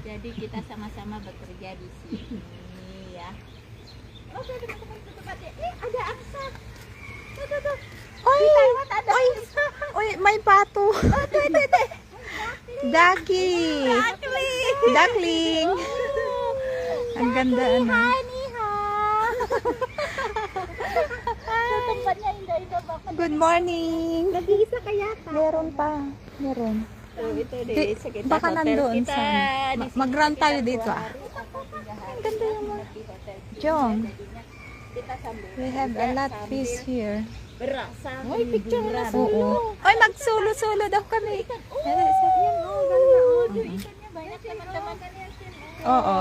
Jadi kita sama-sama bekerja di sini ya. Oh, tuh, tempat ya. Ada angsa. Tuh. Oy! Di Taiwan ada Oy! angsa. Oy, may pato. Oh, tuh. Ducky. Duckling. Ang ganda ano. Hai, ni hao. Tempatnya indah-indah banget. Good morning. Nag-iisa kaya ka? Meron pa. Meron. Tuh, itu di Di- sekitar baka hotel nandoon kita. sa- Di sini mag-run tayo sekitar dito, 2 ah. hari atau 3 hari. ganda yung Di hotel kita. Jom. Jadinya kita sambil We have a kerja, lot sambil fish here. berasa. Woi, picture na Oo. Oy, magsulo-sulo daw kami. Yan, oh, ganda. Oh, tuh ikannya banyak teman-teman. Oo,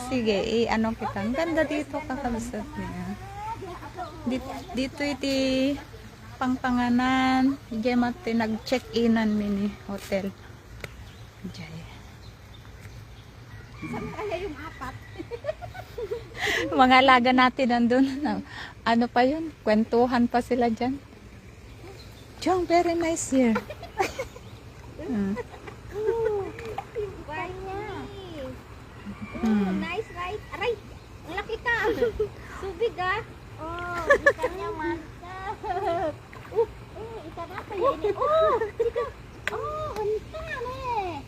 sige. I-ano kita. Ang ganda dito kakabsat niya. Dito iti pangpanganan. Diyan mati nag-check-inan mini hotel. Diyan. Saan kaya yung apat? Mga alaga natin nandun. Ano pa yun? Kwentuhan pa sila dyan. Jong, very nice here. Nice, right? Aray, ang laki ka. Subig ah. Oh, ikannya mantap. Ikan apa ya ini? Oh, chicken. Oh, unta nih.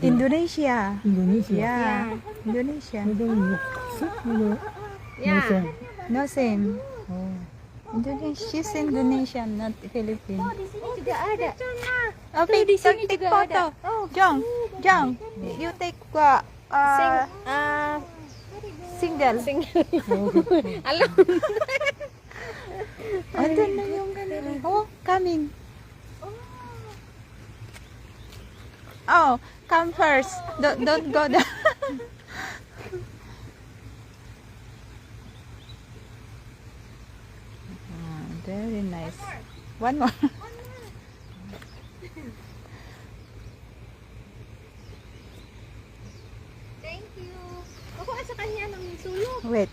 Indonesia. Indonesia. Yeah. Indonesia. Itu maksud itu Ya. Malaysia. No same. Oh. Indonesia, she's Indonesian, not Philippine. Oh, di sini juga ada. Okay, di sini take juga photo. ada. Oh. Jong, you take single. Alam. Oh, doon na yung kanina. Oh, coming. Oh, come first. Don't go down. Very nice. One more. Thank you. Kukuha sa kanya ng sulok. Wait.